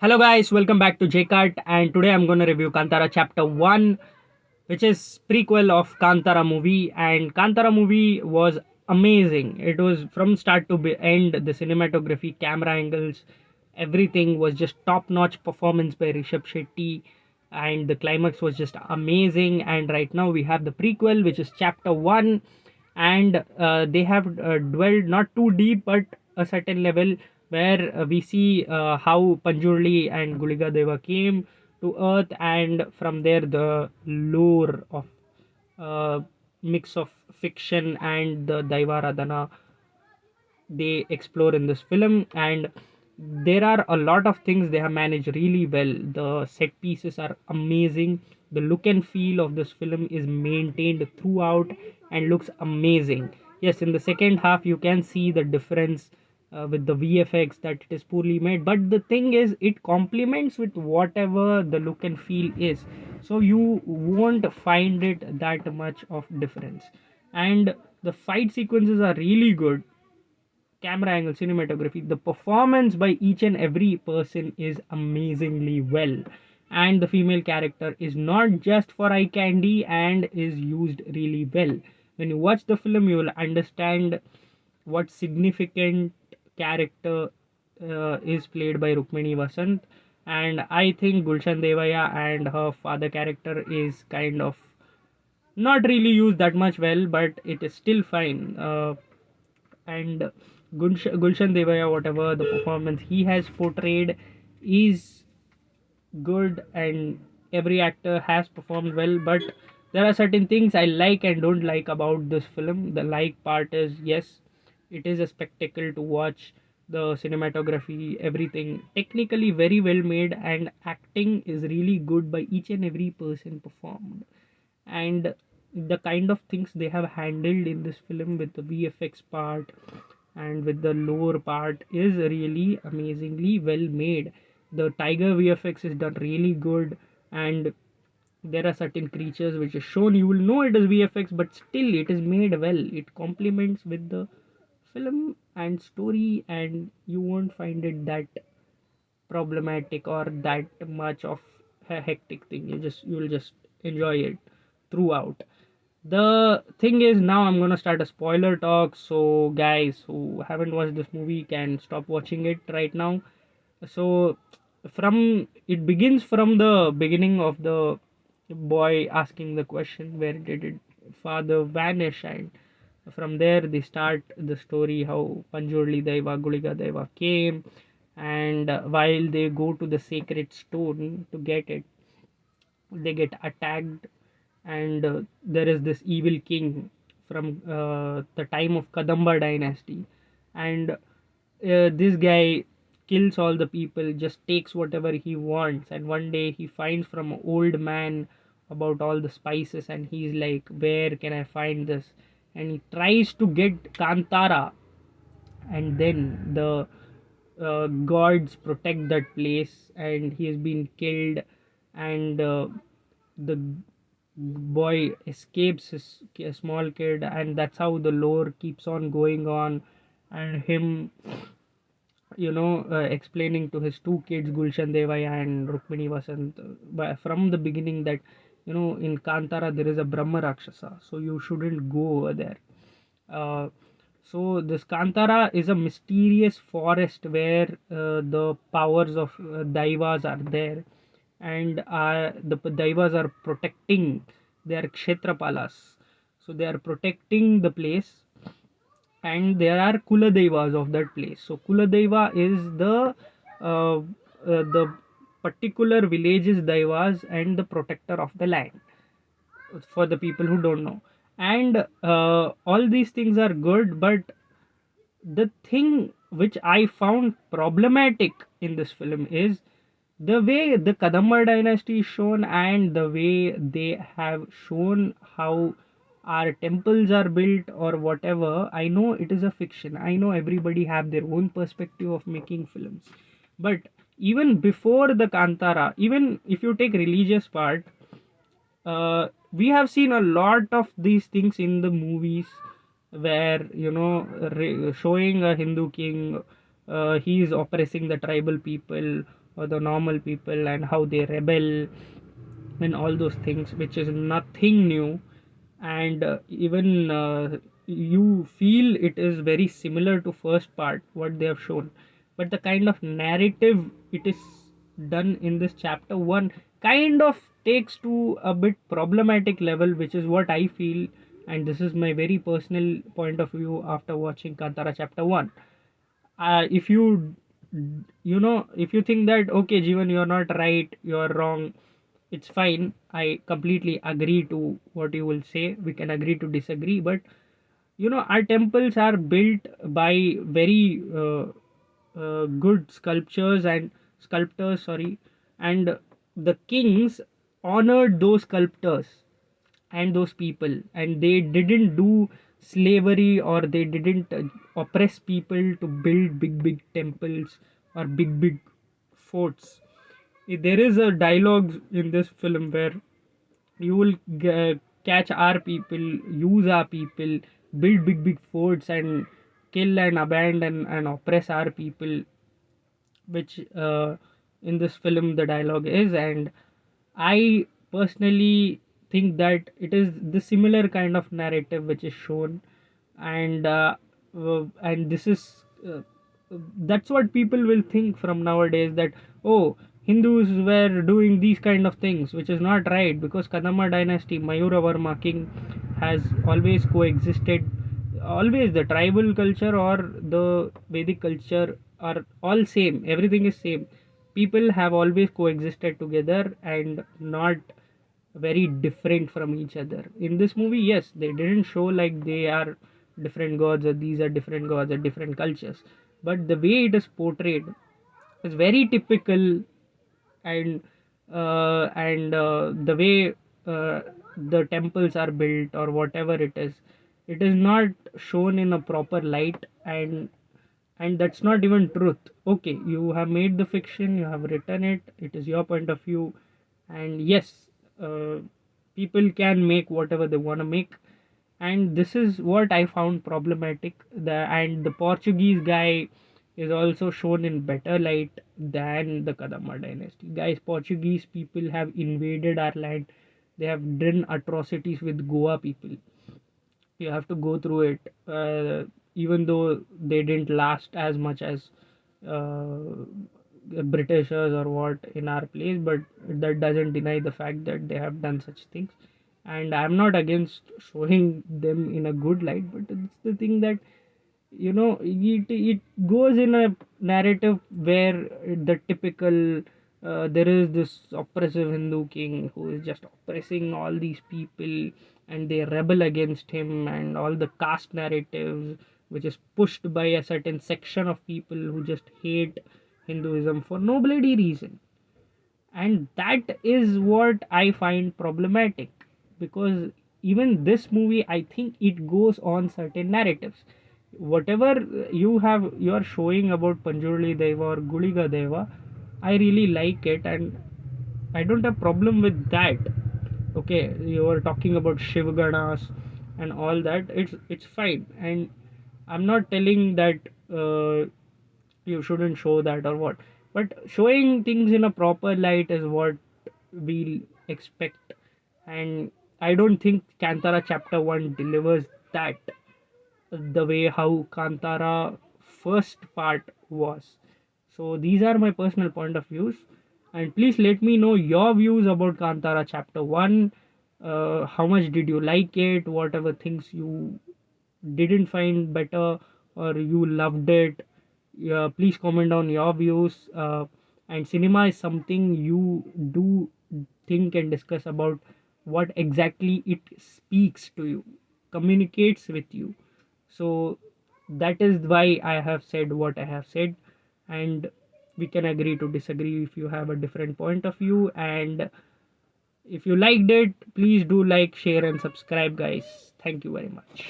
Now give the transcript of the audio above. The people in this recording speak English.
Hello guys, welcome back to JCut, and today I'm going to review Kantara chapter 1, which is prequel of Kantara movie. And Kantara movie was amazing. It was from start to end, the cinematography, camera angles, everything was just top notch performance by Rishabh Shetty, and the climax was just amazing. And right now we have the prequel, which is chapter 1, and they have dwelled not too deep but a certain level where we see how Panjurli and Guliga Deva came to earth, and from there the lore of uh, mix of fiction and the Daivaradhana they explore in this film. And there are a lot of things they have managed really well. The set pieces are amazing, the look and feel of this film is maintained throughout and looks amazing. Yes, in the second half you can see the difference with the VFX, that it is poorly made, but the thing is it complements with whatever the look and feel is, so you won't find it that much of difference. And the fight sequences are really good. Camera angle, cinematography, the performance by each and every person is amazingly well. And the female character is not just for eye candy and is used really well. When you watch the film, you will understand what significant character is played by Rukmini Vasant. And I think Gulshan Devaya and her father character is kind of not really used that much well, but it is still fine. And Gulshan Devaya, whatever the performance he has portrayed, is good, and every actor has performed well. But there are certain things I like and don't like about this film. The like part is, yes, it is a spectacle to watch. The cinematography, everything technically very well made, and acting is really good by each and every person performed. And the kind of things they have handled in this film with the VFX part and with the lore part is really amazingly well made. The tiger VFX is done really good, and there are certain creatures which is shown, you will know it is VFX, but still it is made well. It complements with the film and story, and you won't find it that problematic or that much of a hectic thing. You will just enjoy it throughout. The thing is, now I'm gonna start a spoiler talk, so guys who haven't watched this movie can stop watching it right now. So from it begins from the beginning of the boy asking the question, where did it father vanish? And from there they start the story how Panjurli Deva, Guliga Deva came, and while they go to the sacred stone to get it, they get attacked. And there is this evil king from the time of Kadamba dynasty, and this guy kills all the people, just takes whatever he wants. And one day he finds from an old man about all the spices, and he's like, where can I find this? And he tries to get Kantara, and then the gods protect that place, and he has been killed. And the boy escapes, his a small kid, and that's how the lore keeps on going on. And him, explaining to his two kids, Gulshan Devaya and Rukmini Vasant, from the beginning, that in Kantara there is a Brahma Rakshasa, so you shouldn't go over there. uh, so this Kantara is a mysterious forest where the powers of Daivas are there, and the Daivas are protecting their Kshetrapalas. So they are protecting the place, and there are Kula Devas of that place. So Kula Deva is the particular village's Devas and the protector of the land, for the people who don't know. And all these things are good, but the thing which I found problematic in this film is the way the Kadamba dynasty is shown, and the way they have shown how our temples are built or whatever. I know it is a fiction, I know everybody have their own perspective of making films, but even before the Kantara, even if you take religious part, we have seen a lot of these things in the movies, where showing a Hindu king, he is oppressing the tribal people, or the normal people and how they rebel and all those things, which is nothing new. And even you feel it is very similar to first part what they have shown, but the kind of narrative it is done in this chapter 1 kind of takes to a bit problematic level, which is what I feel. And this is my very personal point of view after watching Kantara chapter 1. If you if you think that okay Jeevan, you're not right, you're wrong, it's fine. I completely agree to what you will say. We can agree to disagree, but our temples are built by very good sculptures and sculptors, sorry, and the kings honored those sculptors and those people, and they didn't do slavery, or they didn't oppress people to build big temples or big forts. There is a dialogue in this film where you will catch our people, use our people, build big forts and kill and abandon and oppress our people, which in this film the dialogue is. And I personally think that it is the similar kind of narrative which is shown. And this is that's what people will think from nowadays, that oh, Hindus were doing these kind of things, which is not right, because Kadamba dynasty, Mayuravarma king, has always coexisted. Always the tribal culture or the Vedic culture are all same, everything is same. People have always coexisted together and not very different from each other. In this movie, yes, they didn't show like they are different gods or these are different gods or different cultures, but the way it is portrayed is very typical. And the way the temples are built or whatever it is not shown in a proper light. And that's not even truth. Okay, you have made the fiction, you have written it, it is your point of view. And yes, uh, people can make whatever they want to make. And this is what I found problematic. The Portuguese guy is also shown in better light than the Kadamba dynasty. Guys, Portuguese people have invaded our land. They have done atrocities with Goa people. You have to go through it. Even though they didn't last as much as uh, Britishers or what in our place, but that doesn't deny the fact that they have done such things. And I'm not against showing them in a good light, but it's the thing that it goes in a narrative where the typical there is this oppressive Hindu king who is just oppressing all these people, and they rebel against him, and all the caste narratives which is pushed by a certain section of people who just hate Hinduism for no bloody reason. And that is what I find problematic, because even this movie, I think it goes on certain narratives. Whatever you are showing about Panjurli Deva or Guliga Deva, I really like it, and I don't have problem with that. Okay, you are talking about Shiv Ganas and all that, it's fine. And I'm not telling that you shouldn't show that or what, but showing things in a proper light is what we expect. And I don't think Kantara chapter 1 delivers that the way how Kantara first part was. So these are my personal point of views, and please let me know your views about Kantara chapter 1. How much did you like it? Whatever things you didn't find better or you loved it, yeah, please comment on your views. And cinema is something you do think and discuss about what exactly it speaks to you, communicates with you. So that is why I have said what I have said. And we can agree to disagree if you have a different point of view. And if you liked it, please do like, share, and subscribe, guys. Thank you very much.